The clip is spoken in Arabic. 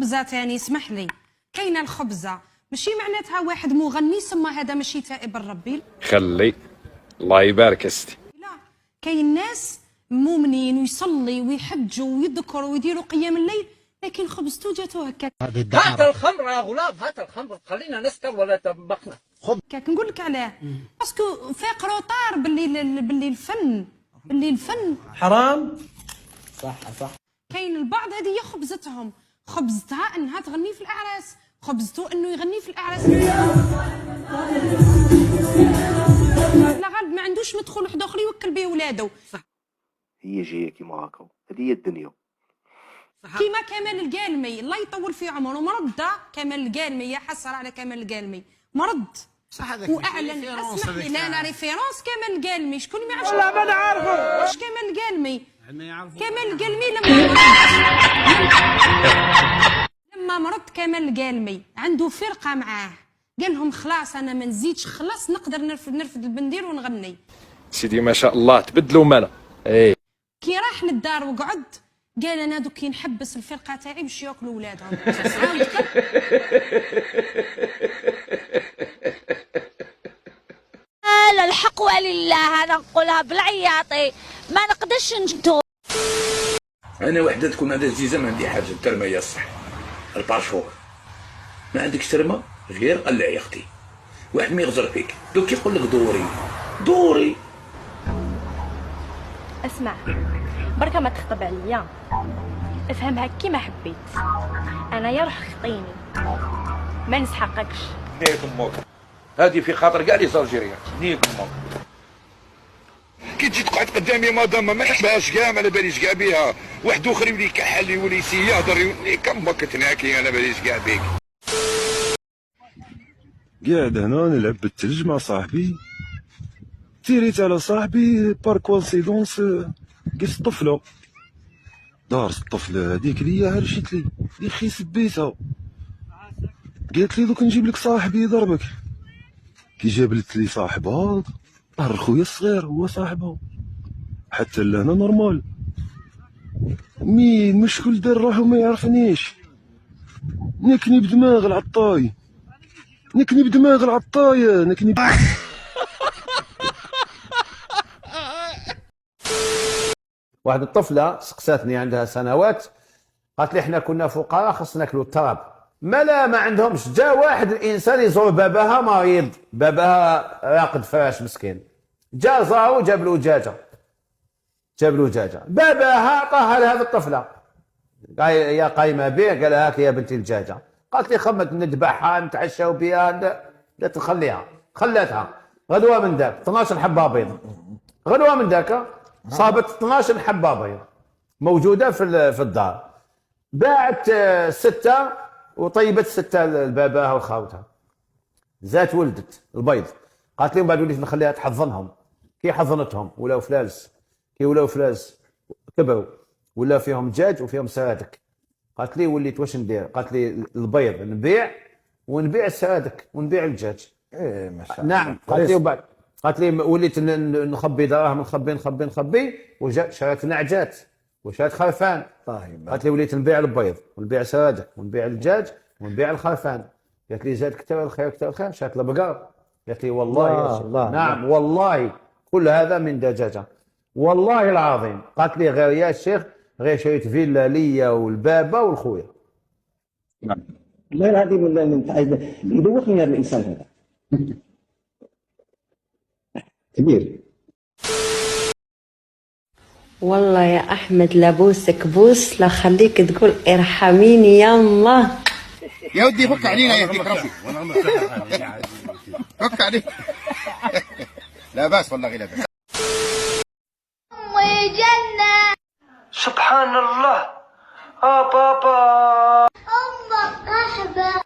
الخبزه تاني اسمح لي، كاينه الخبزه ماشي معناتها واحد مغني سما هذا ماشي تائب الربي. خلي الله يبارك يا ستي. لا كاين ناس مؤمنين ويصلي ويحجوا ويذكروا ويديروا قيام الليل لكن خبزتو جاتو هكاك. هات الخمر يا غلاب، هات الخمر، خلينا نستر ولا تبقنا. هكاك نقول لك علاه، باسكو فاق روطار باللي الفن حرام. صح. كاين البعض هذه هي خبزتهم، خبزتها انها تغني في الاعراس، خبزته انه يغني في الاعراس. لا غالب ما عندوش مدخول واحد اخر يوكل به ولادو. هي جايه كيما هكا، هذه هي الدنيا. كيما كمال القالمي الله يطول في عمره مرض، كمال القالمي يا حسره على كمال القالمي مرض واعلن. اسمح لي، لا ريفيرونس كمال القالمي، شكون ما يعرفش؟ لا ما نعرفه. واش كمال القالمي؟ كمال القالمي لما مرض كمال القالمي عنده فرقه معاه، قال لهم خلاص انا ما نزيدش، خلاص نقدر نرفد البندير ونغني. سيدي ما شاء الله تبدلوا مالا. اي كي راح للدار وقعد قال انا دوك كي نحبس الفرقه تاعي باش ياكلوا ولادهم. لا الحق ولله، انا نقولها بالعياطي ما نقدرش نجدو. انا وحده تكون عندها زيزه ما عندي حاجه، الترمه هي الصح، البارفور ما عندكش ترمه غير قلع يا اختي، واحد ما يغزر فيك دوك يقول لك دوري. اسمع بركه ما تخطب عليا، افهمها كيما حبيت، انا يا روح خطيني ما نسحقكش. نيك امك هذه في خاطر كاع لي زالجيريان، نيك امك كي تجي تقعد قدامي مدام ما نحبهاش كاع، ما على باليش كاع بها، واحد اخر يولي يكحل يولي يهضر نيك امك تناكي، انا باليش كاع بيك. قاعد هنا نلعب بالثلج مع صاحبي، تيريت على صاحبي بار كونسيدونس قلت الطفله دارت الطفله هذيك ليا هرشت لي يا اخي سبيتها، قالت لي دوك نجيب لك صاحبي يضربك. كي جابت لي صاحبها طار خويا الصغير هو صاحبها، حتى لهنا نورمال. مين مشكل دار روحو ما يعرفنيش، نكني بدماغ العطاي، نكني بدماغ العطايه، نكني واحد الطفله سقساتني عندها سنوات، قالت لي احنا كنا فقراء خصنا ناكلوا التراب، ما عندهمش. جا واحد الانسان يزور باباها مريض، باباها راقد فراش مسكين، جا زارو جاب له دجاجه، باباها عطاها لهذه الطفله، يا قايمه به، قال لها هاك يا بنتي الدجاجه، قالت لي خمت نذبحها نتعشاو بها، لا تخليها، خلاتها غدوه من ذاك 12 حبه بيض، غدوه من ذاك صابت 12 حبه بيض موجوده في الدار، باعت 6 وطيبت 6 لباباها وخاوتها، زات ولدت البيض، قالت لهم بعد وليت نخليها تحضنهم، كي حضنتهم ولاو فلالس، كبروا ولا فيهم دجاج وفيهم سرادك، قالت لي وليت واش ندير، قالت لي البيض نبيع السرادك ونبيع الدجاج. ايه ما شاء الله. نعم قالت لي وبعد قالت لي وليت نخبي دراهم، نخبي وجات شرات نعجات وشرات خرفان. طيب قالت لي وليت نبيع البيض ونبيع سرادك ونبيع الدجاج ونبيع الخرفان. قالت لي زاد كثر الخير، شرات البقر. قالت لي والله الله نعم والله كل هذا من دجاجه والله العظيم. قالت لي غير يا شيخ غير شريت فيلا ليا والبابا والخويا. نعم والله العظيم، ولا انت يدوخني هذا الانسان هذا كبير. والله يا احمد لابوسك بوس، لا خليك تقول ارحميني يا الله. يا ودي فك علينا يهديك ربي، فك عليك. لا باس والله غير لا باس. جنة سبحان الله. بابا أمك أحبة